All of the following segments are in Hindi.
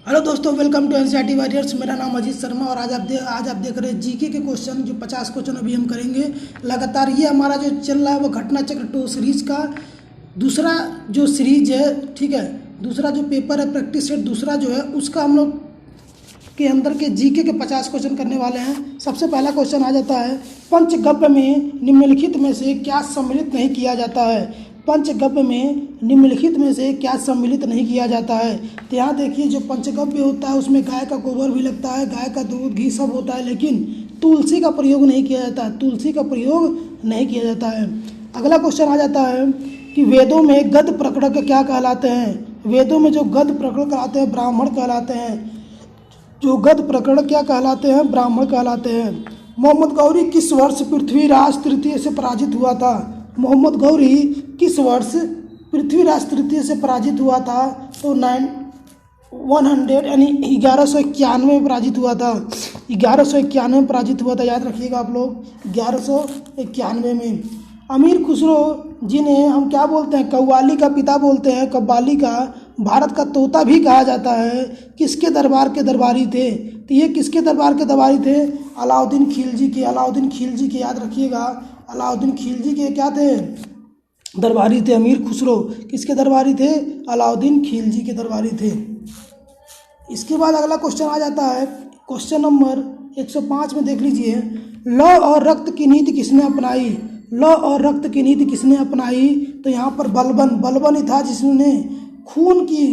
हेलो दोस्तों, वेलकम टू एनसीईआरटी वॉरियर्स। मेरा नाम अजीत शर्मा और आज आप देख रहे हैं जीके के क्वेश्चन। जो 50 क्वेश्चन अभी हम करेंगे लगातार। ये हमारा जो चल रहा है वो घटना चक्र 2 सीरीज का दूसरा जो सीरीज है, ठीक है। दूसरा जो पेपर है प्रैक्टिस सेट दूसरा जो है उसका हम लोग के अंदर के जीके के 50 क्वेश्चन करने वाले हैं। सबसे पहला क्वेश्चन आ जाता है, पंचगव्य में निम्नलिखित में से क्या सम्मिलित नहीं किया जाता है। पंचगव्य में निम्नलिखित में से क्या सम्मिलित नहीं किया जाता है। तो यहाँ देखिए, जो पंचगव्य होता है उसमें गाय का गोबर भी लगता है, गाय का दूध घी सब होता है, लेकिन तुलसी का प्रयोग नहीं किया जाता है। तुलसी का प्रयोग नहीं किया जाता है। अगला क्वेश्चन आ जाता है कि वेदों में गद प्रकरण क्या कहलाते हैं। वेदों में जो गद प्रकरण कहलाते हैं ब्राह्मण कहलाते हैं। जो गद प्रकरण क्या कहलाते हैं, ब्राह्मण कहलाते हैं। मोहम्मद गौरी किस वर्ष पृथ्वीराज तृतीय से पराजित हुआ था। मोहम्मद गौरी किस वर्ष पृथ्वीराज तृतीय से पराजित हुआ था। तो 1100 यानी 1191 में पराजित हुआ था। 1191 में पराजित हुआ था, याद रखिएगा आप लोग, 1191 में। अमीर खुसरो, जिन्हें हम क्या बोलते हैं, कव्वाली का पिता बोलते हैं, कव्वाली का भारत का तोता भी कहा जाता है, किसके दरबार के दरबारी थे। तो ये किसके दरबार के दरबारी थे, अलाउद्दीन खिलजी के। अलाउद्दीन खिलजी के, याद रखिएगा, अलाउद्दीन खिलजी के क्या थे, दरबारी थे। अमीर खुसरो किसके दरबारी थे, अलाउद्दीन खिलजी के दरबारी थे। इसके बाद अगला क्वेश्चन आ जाता है, क्वेश्चन नंबर 105 में देख लीजिए, लौ और रक्त की नीति किसने अपनाई। लौ और रक्त की नीति किसने अपनाई। तो यहाँ पर बलबन ही था जिसने खून की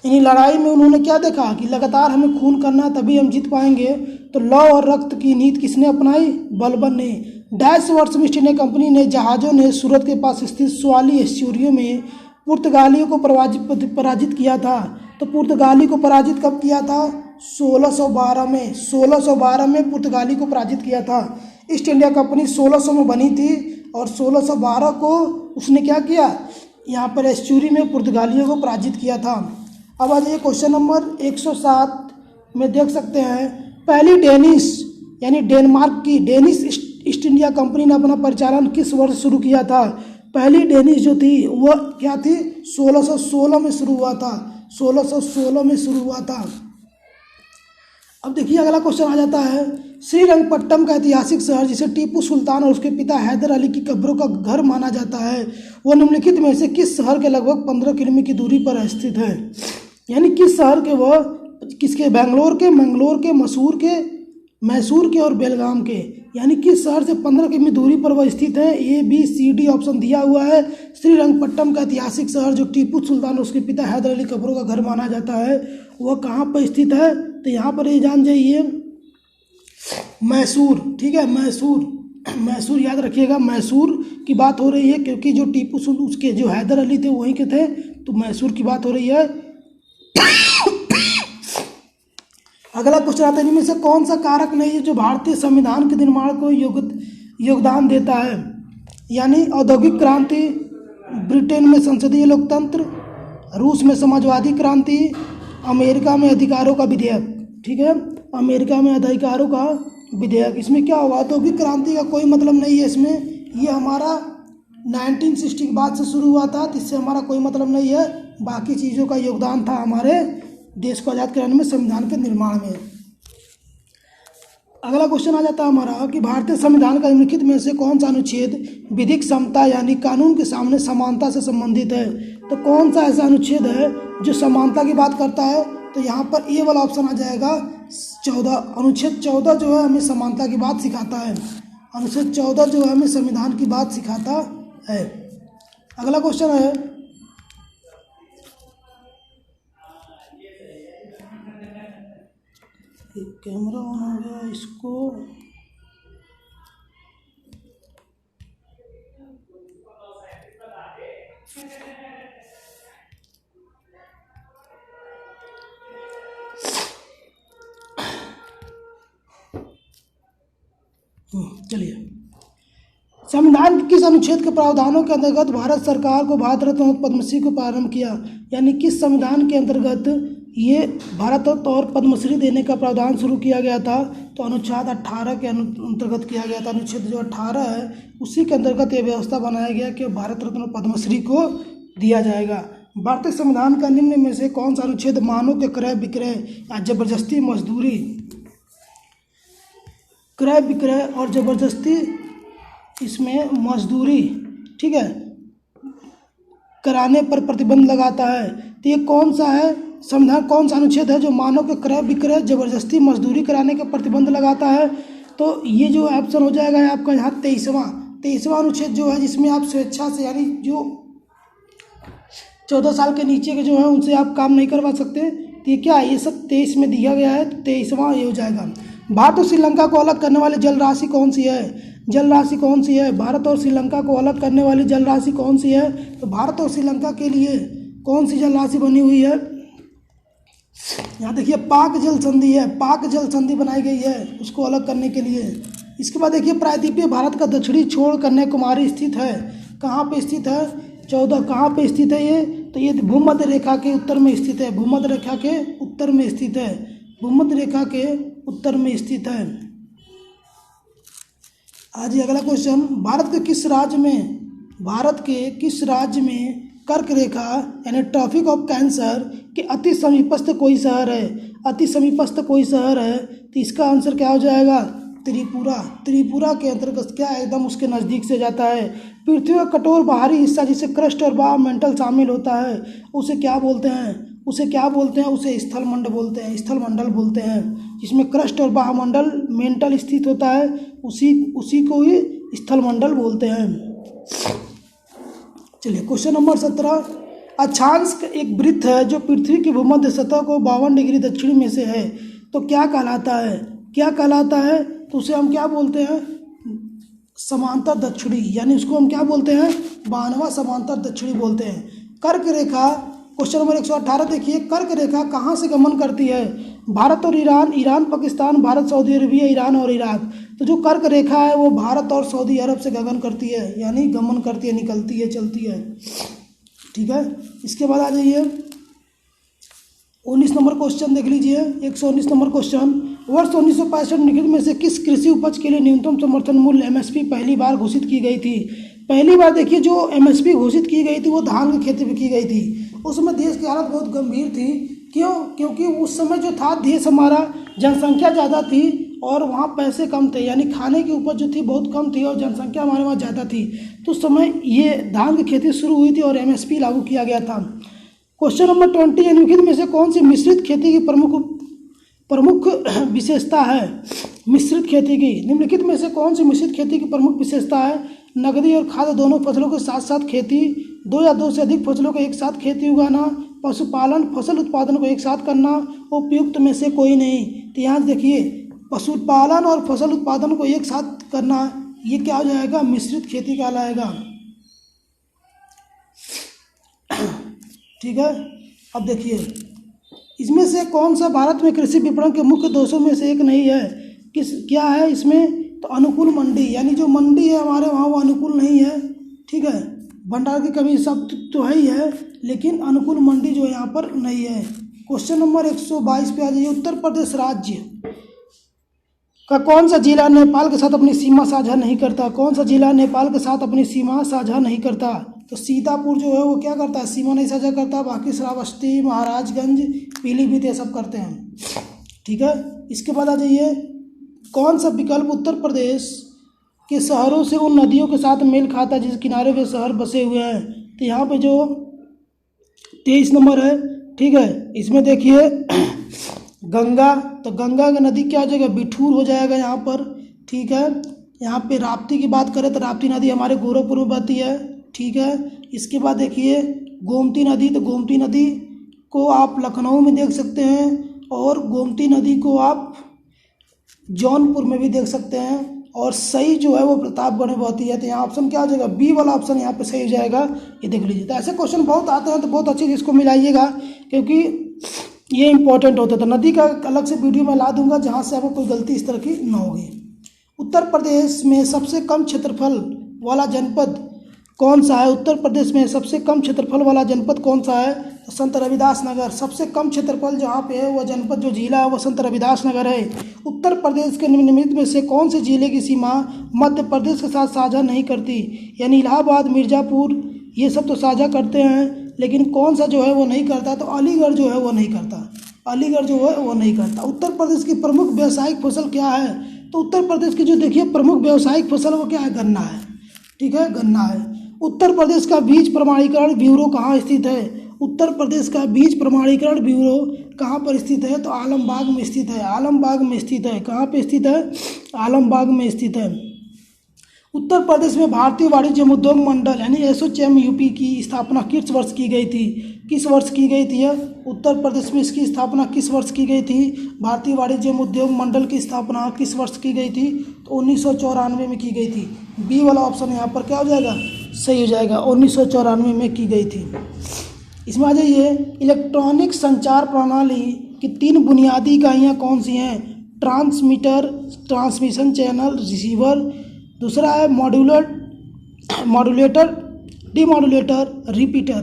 यानी लड़ाई में उन्होंने क्या देखा कि लगातार हमें खून करना है तभी हम जीत पाएंगे। तो लौ और रक्त की नीति किसने अपनाई, बलबन ने। डैश वर्ष में ईस्ट इंडिया कंपनी ने जहाज़ों ने सूरत के पास स्थित स्वाली एस्चुरियों में पुर्तगालियों को पराजित किया था। तो पुर्तगाली को पराजित कब किया था, 1612 में। 1612 में पुर्तगाली को पराजित किया था। ईस्ट इंडिया कंपनी 1600 में बनी थी और 1612 को उसने क्या किया, यहाँ पर एस्चुरी में पुर्तगालियों को पराजित किया था। अब आ जाइए क्वेश्चन नंबर 107 में देख सकते हैं, पहली डेनिश यानी डेनमार्क की डेनिश ईस्ट इंडिया कंपनी ने अपना परिचालन किस वर्ष शुरू किया था। पहली डेनिश जो थी वह क्या थी, 1616 में शुरू हुआ था। 1616 में शुरू हुआ था। अब देखिए अगला क्वेश्चन आ जाता है, श्रीरंगपट्टम का ऐतिहासिक शहर जिसे टीपू सुल्तान और उसके पिता हैदर अली की कब्रों का घर माना जाता है, वो निम्नलिखित में से किस शहर के लगभग 15 किलोमीटर की दूरी पर स्थित है। यानी किस शहर के, वह किसके, बेंगलोर के, मंगलोर के, मैसूर के और बेलगाम के। यानी किस शहर से 15 किलोमीटर दूरी पर वह स्थित है। ABCD ऑप्शन दिया हुआ है। श्रीरंगपट्टम का ऐतिहासिक शहर जो टीपू सुल्तान और उसके पिता हैदर अली कब्रों का घर माना जाता है, वह कहाँ पर स्थित है। तो यहाँ पर ये जान जाइए, मैसूर, ठीक है, मैसूर याद रखिएगा। मैसूर की बात हो रही है क्योंकि जो टीपू सुल्तान उसके जो हैदर अली थे वहीं के थे, तो मैसूर की बात हो रही है। अगला क्वेश्चन आता है, इनमें से कौन सा कारक नहीं है जो भारतीय संविधान के निर्माण को योगदान देता है। यानी औद्योगिक क्रांति, ब्रिटेन में संसदीय लोकतंत्र, रूस में समाजवादी क्रांति, अमेरिका में अधिकारों का विधेयक। ठीक है, अमेरिका में अधिकारों का विधेयक। इसमें क्या होगा, औद्योगिक क्रांति का कोई मतलब नहीं है इसमें। ये हमारा 1960 के बाद से शुरू हुआ था, तो इससे हमारा कोई मतलब नहीं है। बाकी चीज़ों का योगदान था हमारे देश को आज़ाद कराने में, संविधान के निर्माण में। अगला क्वेश्चन आ जाता है हमारा कि भारतीय संविधान का निम्नलिखित में से कौन सा अनुच्छेद विधिक समता यानी कानून के सामने समानता से संबंधित है। तो कौन सा ऐसा अनुच्छेद है जो समानता की बात करता है। तो यहाँ पर ए वाला ऑप्शन आ जाएगा 14। अनुच्छेद 14 जो है हमें समानता की बात सिखाता है। अनुच्छेद 14 जो है हमें संविधान की बात सिखाता है। अगला क्वेश्चन है, कैमरा ऑन हो गया, इसको चलिए, संविधान के किस अनुच्छेद के प्रावधानों के अंतर्गत भारत सरकार को भारत रत्न और पद्मश्री को प्रारंभ किया। यानी किस संविधान के अंतर्गत ये भारत रत्न और पद्मश्री देने का प्रावधान शुरू किया गया था। तो अनुच्छेद 18 के अंतर्गत किया गया था। अनुच्छेद जो 18 है उसी के अंतर्गत ये व्यवस्था बनाया गया कि भारत रत्न और पद्मश्री को दिया जाएगा। भारतीय संविधान का निम्न में से कौन सा अनुच्छेद मानव के क्रय विक्रय या जबरदस्ती मजदूरी, क्रय विक्रय और जबरदस्ती इसमें मजदूरी, ठीक है, कराने पर प्रतिबंध लगाता है? तो ये कौन सा है संविधान, कौन सा अनुच्छेद है जो मानव के क्रय विक्रय जबरदस्ती मजदूरी कराने का प्रतिबंध लगाता है? तो ये जो ऑप्शन हो जाएगा आपका यहाँ 23वां अनुच्छेद जो है, जिसमें आप स्वेच्छा से, यानी जो 14 साल के नीचे के जो है उनसे आप काम नहीं करवा सकते। तो ये क्या है, ये सब 23 में दिया गया है, तो 23वां ये हो जाएगा। भारत और श्रीलंका को अलग करने वाली जल राशि कौन सी है? जल राशि कौन सी है? भारत और श्रीलंका को अलग करने वाली जल राशि कौन सी है? तो भारत और श्रीलंका के लिए कौन सी जल राशि बनी हुई है? यहाँ देखिए पाक जल संधि है, पाक जल संधि बनाई गई है उसको अलग करने के लिए। इसके बाद देखिए प्रायद्वीपीय भारत का दक्षिणी छोर कन्याकुमारी स्थित है, कहाँ पे स्थित है? 14 कहाँ पे स्थित है ये? तो ये भूमध्य रेखा के उत्तर में स्थित है, भूमध्य रेखा के उत्तर में स्थित है, भूमध्य रेखा के उत्तर में स्थित है। आज अगला क्वेश्चन, भारत के किस राज्य में कर्क रेखा यानी ट्रॉपिक ऑफ कैंसर के अति समीपस्थ कोई शहर है? अति समीपस्थ कोई शहर है, तो इसका आंसर क्या हो जाएगा? त्रिपुरा। त्रिपुरा के अंतर्गत क्या है, एकदम उसके नज़दीक से जाता है। पृथ्वी का कठोर बाहरी हिस्सा जिसे क्रस्ट और बाह्यमंडल शामिल होता है, उसे क्या बोलते हैं? उसे स्थलमंडल बोलते हैं, स्थलमंडल बोलते हैं। जिसमें क्रस्ट और बाह्यमंडल मेंटल स्थित होता है उसी को ही स्थलमंडल बोलते हैं। चलिए क्वेश्चन नंबर 17, अक्षांश एक वृत्त है जो पृथ्वी की भूमध्य सतह को 52 डिग्री दक्षिण में से है, तो क्या कहलाता है? क्या कहलाता है? तो उसे हम क्या बोलते हैं? समांतर दक्षिणी, यानी उसको हम क्या बोलते हैं? 52वां समांतर दक्षिणी बोलते हैं। कर्क रेखा, क्वेश्चन नंबर 118 देखिए, कर्क रेखा कहाँ से गमन करती है? भारत और Iran, Iran Pakistan, Bharat Saudi Arabia, Iran और इराक। तो जो कर्क रेखा है वो भारत और सऊदी अरब से गमन करती है, यानी गमन करती है, निकलती है, चलती है, ठीक है। इसके बाद आ जाइए 19 नंबर क्वेश्चन देख लीजिए, 119 नंबर क्वेश्चन, वर्ष 1965 निम्नलिखित में से किस कृषि उपज के लिए न्यूनतम समर्थन मूल्य MSP पहली बार घोषित की गई थी? पहली बार देखिए जो MSP घोषित की गई थी वो धान की खेती में की गई थी। उस समय देश की हालत बहुत गंभीर थी। क्यों? क्योंकि उस समय जो था देश हमारा जनसंख्या ज़्यादा थी और वहाँ पैसे कम थे, यानी खाने की उपज जो थी बहुत कम थी और जनसंख्या हमारे वहाँ ज़्यादा थी। तो उस समय ये धान की खेती शुरू हुई थी और MSP लागू किया गया था। क्वेश्चन नंबर 20, निम्नलिखित में से कौन सी मिश्रित खेती की प्रमुख विशेषता है? मिश्रित खेती की, निम्नलिखित में से कौन सी मिश्रित खेती की प्रमुख विशेषता है? नकदी और खाद्य दोनों फसलों के साथ साथ खेती, 2 या 2 से अधिक फसलों को एक साथ खेती उगाना, पशुपालन फसल उत्पादन को एक साथ करना, उपयुक्त में से कोई नहीं। तो यहाँ देखिए पशुपालन और फसल उत्पादन को एक साथ करना, ये क्या हो जाएगा? मिश्रित खेती कहलाएगा, ठीक है। अब देखिए इसमें से कौन सा भारत में कृषि विपणन के मुख्य दोषों में से एक नहीं है? क्या है इसमें? तो अनुकूल मंडी, यानी जो मंडी है हमारे वहाँ वो अनुकूल नहीं है, ठीक है। भंडार की कमी सब तो है ही है, लेकिन अनुकूल मंडी जो यहाँ पर नहीं है। क्वेश्चन नंबर 122 पे आ जाइए, उत्तर प्रदेश राज्य का कौन सा जिला नेपाल के साथ अपनी सीमा साझा नहीं करता? कौन सा जिला नेपाल के साथ अपनी सीमा साझा नहीं करता? तो सीतापुर जो है वो क्या करता है? सीमा नहीं साझा करता। बाकी श्रावस्ती, महाराजगंज, पीलीभीत ये सब करते हैं, ठीक है। इसके बाद आ जाइए, कौन सा विकल्प उत्तर प्रदेश के शहरों से उन नदियों के साथ मेल खाता है जिस किनारे वे शहर बसे हुए हैं? तो यहाँ पे जो 23 नंबर है, ठीक है, इसमें देखिए गंगा, तो गंगा की नदी क्या हो जाएगा? बिठूर हो जाएगा यहाँ पर, ठीक है। यहाँ पे राप्ती की बात करें तो राप्ती नदी हमारे गोरखपुर में बहती है, ठीक है। इसके बाद देखिए गोमती नदी, तो गोमती नदी को आप लखनऊ में देख सकते हैं और गोमती नदी को आप जौनपुर में भी देख सकते हैं, और सही जो है वो प्रतापगढ़ में बहती है। तो यहाँ ऑप्शन क्या हो जाएगा? बी वाला ऑप्शन यहाँ पे सही हो जाएगा, ये देख लीजिए। तो ऐसे क्वेश्चन बहुत आते हैं, तो बहुत अच्छी चीज़ को मिलाइएगा क्योंकि ये इंपॉर्टेंट होता था। नदी का अलग से वीडियो मैं ला दूंगा जहाँ से आपको कोई गलती इस तरह की ना होगी। उत्तर प्रदेश में सबसे कम क्षेत्रफल वाला जनपद कौन सा है? उत्तर प्रदेश में सबसे कम क्षेत्रफल वाला जनपद कौन सा है? तो संत रविदास नगर। सबसे कम क्षेत्रफल जहाँ पे है वह जनपद जो जिला है वह संत रविदास नगर है। उत्तर प्रदेश के निम्नलिखित में से कौन से जिले की सीमा मध्य प्रदेश के साथ साझा नहीं करती? यानी इलाहाबाद, मिर्ज़ापुर ये सब तो साझा करते हैं, लेकिन कौन सा जो है वो नहीं करता, तो अलीगढ़ जो है वो नहीं करता, अलीगढ़ जो है वो नहीं करता। उत्तर प्रदेश की प्रमुख व्यावसायिक फसल क्या है, तो उत्तर प्रदेश की जो देखिए प्रमुख व्यावसायिक फसल वो क्या है, गन्ना है, ठीक है, गन्ना है। उत्तर प्रदेश का बीज प्रमाणीकरण ब्यूरो कहाँ स्थित है, उत्तर प्रदेश का बीज प्रमाणीकरण ब्यूरो कहाँ पर स्थित है, तो आलमबाग में स्थित है, आलमबाग में स्थित है। कहाँ पे स्थित है, आलमबाग में स्थित है। उत्तर प्रदेश में भारतीय वाणिज्य उद्योग मंडल यानी एसोचैम यूपी की स्थापना किस वर्ष की गई थी, किस वर्ष की गई थी उत्तर प्रदेश में इसकी स्थापना किस वर्ष की गई थी, भारतीय वाणिज्य उद्योग मंडल की स्थापना किस वर्ष की गई थी, तो 1994 में की गई थी। बी वाला ऑप्शन यहाँ पर क्या हो जाएगा, सही हो जाएगा, 1994 में की गई थी। इसमें आ जाइए, इलेक्ट्रॉनिक संचार प्रणाली की 3 बुनियादी इकाइयाँ कौन सी हैं, ट्रांसमीटर, ट्रांसमिशन चैनल, रिसीवर, दूसरा है modulator, demodulator, repeater.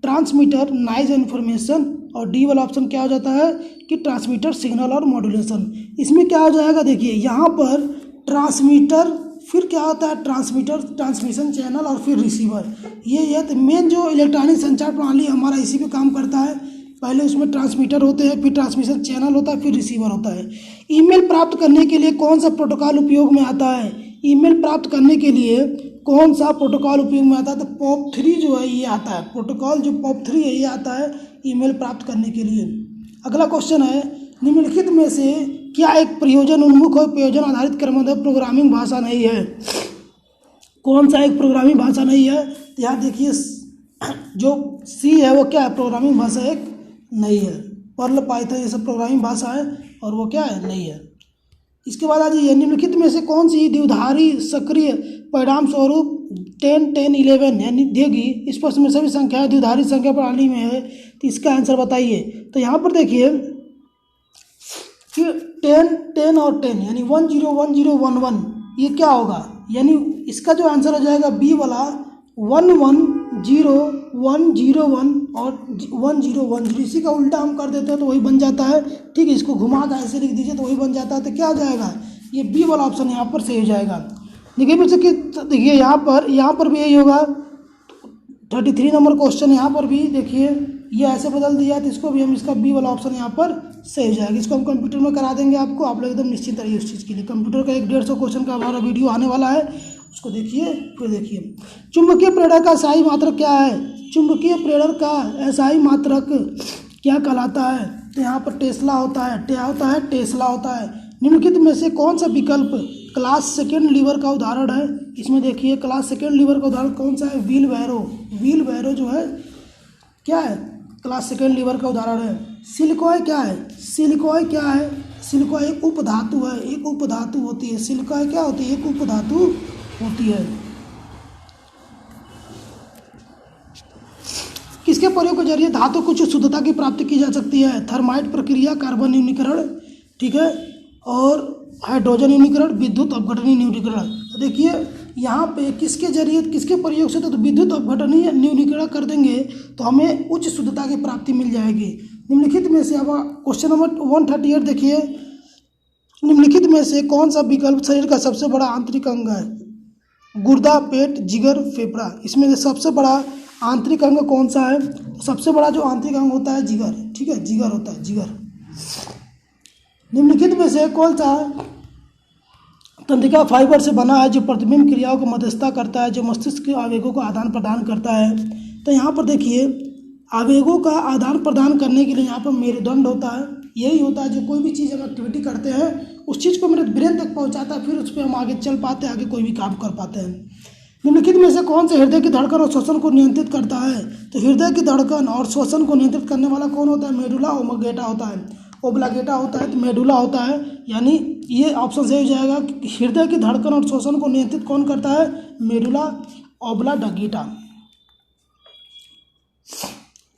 Transmitter noise information, और डी वाला ऑप्शन क्या हो जाता है कि ट्रांसमीटर सिग्नल और मॉड्यूलेशन। इसमें क्या हो जाएगा, देखिए यहाँ पर ट्रांसमीटर, फिर क्या होता है ट्रांसमीटर, ट्रांसमिशन चैनल और फिर रिसीवर। ये तो मेन जो इलेक्ट्रॉनिक संचार प्रणाली हमारा इसी पे काम करता है। पहले उसमें ट्रांसमीटर होते हैं, फिर ट्रांसमिशन चैनल होता है, फिर रिसीवर होता है। ईमेल प्राप्त करने के लिए कौन सा प्रोटोकॉल उपयोग में आता है, ईमेल प्राप्त करने के लिए कौन सा प्रोटोकॉल उपयोग में आता है, तो POP3 जो है ये आता है, प्रोटोकॉल जो POP3 है ये आता है ईमेल प्राप्त करने के लिए। अगला क्वेश्चन है, निम्नलिखित में से क्या एक प्रयोजन उन्मुख और प्रयोजन आधारित क्रमबद्ध प्रोग्रामिंग भाषा नहीं है, कौन सा एक प्रोग्रामिंग भाषा नहीं है, तो यहाँ देखिए जो सी है वो क्या है, प्रोग्रामिंग भाषा एक नहीं है। पर्ल, पाइथन ये सब प्रोग्रामिंग भाषा है और वो क्या है, नहीं है। इसके बाद आ जाइए, निम्नलिखित में से कौन सी द्विधारी सक्रिय परिणाम स्वरूप 10, 10, 11 यानी देगी, इस प्रश्न में सभी संख्याएं द्विधारी संख्या प्रणाली में है, तो इसका आंसर बताइए। तो यहाँ पर देखिए कि 10, 10 और 10 यानी 10, 10, 11 ये क्या होगा, यानी इसका जो आंसर हो जाएगा बी वाला 110101 और 1010। इसी का उल्टा हम कर देते हैं तो वही बन जाता है, ठीक है। इसको घुमा कर ऐसे लिख दीजिए तो वही बन जाता है, तो क्या हो जाएगा, ये बी वाला ऑप्शन यहाँ पर सही हो जाएगा। देखिए फिर से कि देखिए यहाँ पर भी यही होगा। 33 नंबर क्वेश्चन यहाँ पर भी देखिए ये ऐसे बदल दिया, तो इसको भी हम इसका बी वाला ऑप्शन यहाँ पर सही हो जाएगा। इसको हम कंप्यूटर में करा देंगे आपको, आप लोग एकदम निश्चित रहिए उस चीज़ के लिए। कंप्यूटर का 150 क्वेश्चन का हमारा वीडियो आने वाला है, उसको देखिए। फिर देखिए चुंबकीय प्रेरक का SI मात्रक क्या है, चुंबकीय प्रेरक का SI मात्रक क्या कहलाता है, तो यहाँ पर टेस्ला होता है, क्या होता है, टेस्ला होता है। निम्नलिखित में से कौन सा विकल्प क्लास सेकेंड लीवर का उदाहरण है, इसमें देखिए क्लास सेकेंड लीवर का उदाहरण कौन सा है, व्हील बैरो, व्हील बैरो जो है क्या है, क्लास सेकेंड लीवर का उदाहरण है। सिलिकॉय क्या है, सिलिकॉय क्या है, सिलिकॉय एक उपधातु है, एक उपधातु होती है। सिलिकॉय क्या होती है, एक उपधातु होती है। किसके प्रयोग के जरिए धातु कुछ शुद्धता की प्राप्ति की जा सकती है, थर्माइट प्रक्रिया, कार्बन न्यूनीकरण, ठीक है, और हाइड्रोजन न्यूनीकरण, विद्युत अपघटनीय न्यूनीकरण। देखिए यहाँ पे किसके जरिए, किसके प्रयोग से, तो विद्युत अपघटनीय न्यूनीकरण कर देंगे तो हमें उच्च शुद्धता की प्राप्ति मिल जाएगी। निम्नलिखित में से अब क्वेश्चन नंबर 138 देखिए, निम्नलिखित में से कौन सा विकल्प शरीर का सबसे बड़ा आंतरिक अंग है, गुर्दा, पेट, जिगर, फेफड़ा। इसमें से सबसे बड़ा आंतरिक अंग कौन सा है, सबसे बड़ा जो आंतरिक अंग होता है जिगर, ठीक है, जिगर होता है, जिगर। निम्नलिखित में से कौन सा तंत्रिका फाइबर से बना है जो प्रतिबिंब क्रियाओं को मध्यस्थता करता है, जो मस्तिष्क के आवेगों का आदान प्रदान करता है। तो यहाँ पर देखिए आवेगों का आदान प्रदान करने के लिए यहाँ पर मेरुदंड होता है, यही होता है जो कोई भी चीज़ हम एक्टिविटी करते हैं उस चीज़ को मेरे ब्रेन तक पहुँचाता है, फिर उस पर हम आगे चल पाते हैं, आगे कोई भी काम कर पाते हैं। निम्नलिखित में से कौन से हृदय की धड़कन और श्वसन को नियंत्रित करता है, तो हृदय की धड़कन और श्वसन को नियंत्रित करने वाला कौन होता है, मेडुला ओब्लांगेटा होता है, ओब्लांगेटा होता है, तो मेडुला होता है, यानी ये ऑप्शन सही हो जाएगा कि हृदय की धड़कन और श्वसन को नियंत्रित कौन करता है, मेडुला ओब्लांगेटा।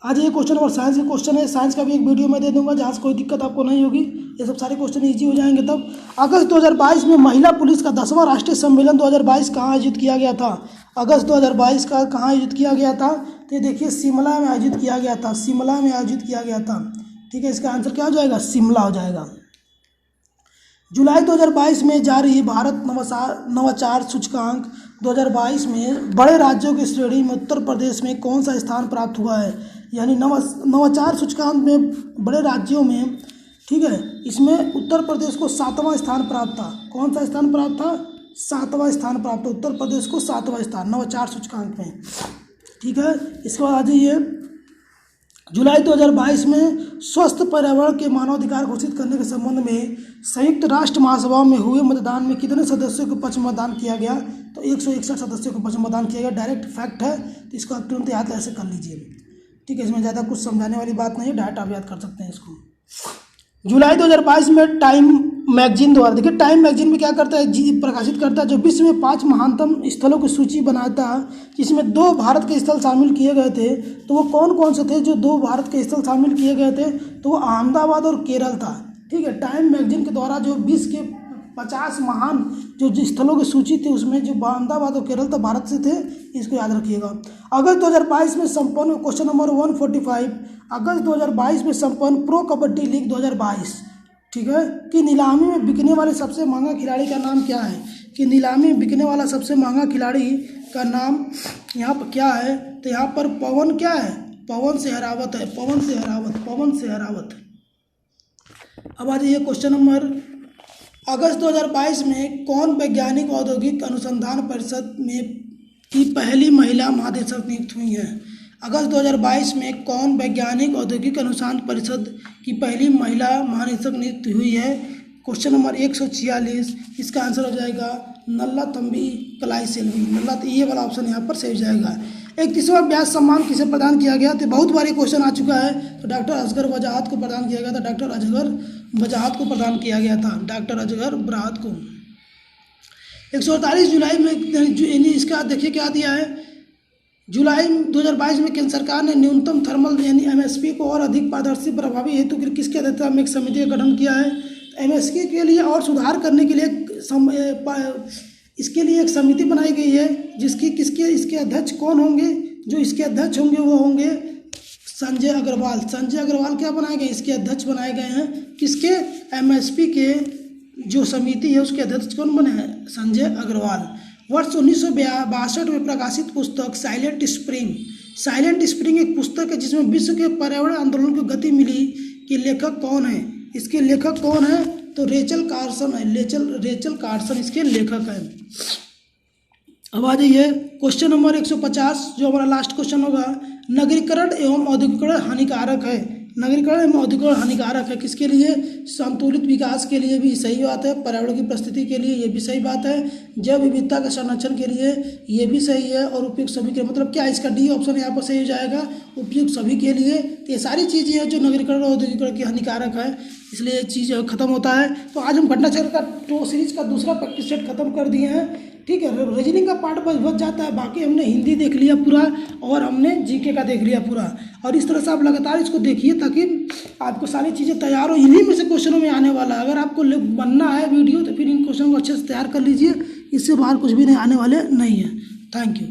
आज ये क्वेश्चन और साइंस के क्वेश्चन है, साइंस का भी एक वीडियो मैं दे दूंगा जहाँ से कोई दिक्कत आपको नहीं होगी, ये सब सारे क्वेश्चन इजी हो जाएंगे। तब अगस्त 2022 में महिला पुलिस का 10वां राष्ट्रीय सम्मेलन 2022 कहाँ आयोजित किया गया था, अगस्त 2022 का कहाँ आयोजित किया गया था, तो ये देखिए शिमला में आयोजित किया गया था, शिमला में आयोजित किया गया था, ठीक है। इसका आंसर क्या हो जाएगा, शिमला हो जाएगा। जुलाई 2022 में जारी भारत नवाचार सूचकांक 2022 में बड़े राज्यों की श्रेणी में उत्तर प्रदेश में कौन सा स्थान प्राप्त हुआ है? यानी नवाचार सूचकांक में बड़े राज्यों में, ठीक है, इसमें उत्तर प्रदेश को 7वां स्थान प्राप्त था। कौन सा स्थान प्राप्त था? 7वां स्थान प्राप्त, उत्तर प्रदेश को 7वां स्थान नवाचार सूचकांक में, ठीक है। इसके बाद आ जाइए, जुलाई 2022 में स्वस्थ पर्यावरण के मानवाधिकार घोषित करने के संबंध में संयुक्त राष्ट्र महासभा में हुए मतदान में कितने सदस्यों के पक्ष मतदान किया गया? तो 161 सदस्यों के पक्ष मतदान किया गया। डायरेक्ट फैक्ट है, तो इसको आप तुरंत याद ऐसे कर लीजिए, ठीक है। इसमें ज़्यादा कुछ समझाने वाली बात नहीं है, डायरेक्ट आप याद कर सकते हैं इसको। जुलाई 2022 में टाइम मैगजीन द्वारा, देखिए टाइम मैगजीन में क्या करता है, प्रकाशित करता है जो विश्व में 5 महानतम स्थलों की सूची बनाता है, जिसमें 2 भारत के स्थल शामिल किए गए थे। तो वो कौन कौन से थे जो 2 भारत के स्थल शामिल किए गए थे? तो वो अहमदाबाद और केरल था, ठीक है। टाइम मैगजीन के द्वारा जो विश्व के 50 महान जो स्थलों की सूची थी, उसमें जो अहमदाबाद और केरल तो भारत से थे, इसको याद रखिएगा। अगस्त 2022 में संपन्न क्वेश्चन नंबर 145, अगस्त 2022 में संपन्न प्रो कबड्डी लीग 2022, ठीक है, कि नीलामी में बिकने वाले सबसे महंगा खिलाड़ी का नाम क्या है? कि नीलामी में बिकने वाला सबसे महंगा खिलाड़ी का नाम यहाँ पर क्या है? तो यहाँ पर पवन क्या है? पवन सहरावत है, पवन सहरावत। अब आ जाइए क्वेश्चन नंबर, अगस्त 2022 में कौन वैज्ञानिक औद्योगिक अनुसंधान परिषद में की पहली महिला महानिदेशक नियुक्त हुई है? अगस्त 2022 में कौन वैज्ञानिक औद्योगिक अनुसंधान परिषद की पहली महिला महानिदेशक नियुक्त हुई है? क्वेश्चन नंबर 146, इसका आंसर हो जाएगा नल्लाथम्बी कलाईसेल्वी। ये वाला ऑप्शन यहाँ पर सही हो जाएगा। 31वां व्यास सम्मान किसे प्रदान किया गया? तो बहुत बार क्वेश्चन आ चुका है, तो डॉक्टर असगर वजाहत को प्रदान किया गया था, डॉक्टर असगर वजाहत को प्रदान किया गया था, डॉक्टर असगर वजाहत को। 148 जुलाई में, यानी इसका देखिए क्या दिया है, जुलाई 2022 में केंद्र सरकार ने न्यूनतम थर्मल यानी एमएसपी को और अधिक पारदर्शी प्रभावी हेतु किसके अध्यक्षता में एक समिति का गठन किया है? एमएसपी के लिए और सुधार करने के लिए इसके लिए एक समिति बनाई गई है, इसके अध्यक्ष कौन होंगे? जो इसके अध्यक्ष होंगे वो होंगे संजय अग्रवाल। संजय अग्रवाल क्या बनाए गए? इसके अध्यक्ष बनाए गए हैं। किसके? एमएसपी के जो समिति है उसके अध्यक्ष कौन बने हैं? संजय अग्रवाल। वर्ष 1962 में प्रकाशित पुस्तक साइलेंट स्प्रिंग एक पुस्तक है जिसमें विश्व के पर्यावरण आंदोलन को गति मिली कि लेखक कौन है? इसके लेखक कौन है? तो रेचल कार्सन है, रेचल कार्सन इसके लेखक है। अब आ जाइए क्वेश्चन नंबर 150, जो हमारा लास्ट क्वेश्चन होगा, नगरीकरण एवं औद्योगिकरण हानिकारक है। नगरीकरण एवं औद्योगिकरण हानिकारक है किसके लिए? संतुलित विकास के लिए भी सही बात है, पर्यावरण की परिस्थिति के लिए ये भी सही बात है, जैव विविधता के संरक्षण के लिए ये भी सही है, और उपयुक्त सभी के, मतलब क्या इसका डी ऑप्शन यहाँ पर सही हो जाएगा, उपयुक्त सभी के लिए। तो ये सारी चीज़ें हैं जो नगरीकरण और औद्योगिकरण की हानिकारक है, इसलिए चीज़ खत्म होता है। तो आज हम घटना चक्र का टो सीरीज का दूसरा प्रैक्टिस सेट खत्म कर दिए हैं, ठीक है। रीजनिंग का पार्ट बच जाता है, बाकी हमने हिंदी देख लिया पूरा और हमने जीके का देख लिया पूरा, और इस तरह से आप लगातार इसको देखिए ताकि आपको सारी चीज़ें तैयार हो। इन्हीं में से क्वेश्चनों में आने वाला है। अगर आपको बनना है वीडियो तो फिर इन क्वेश्चन को अच्छे से तैयार कर लीजिए, इससे बाहर कुछ भी नहीं आने वाले नहीं है। Thank you.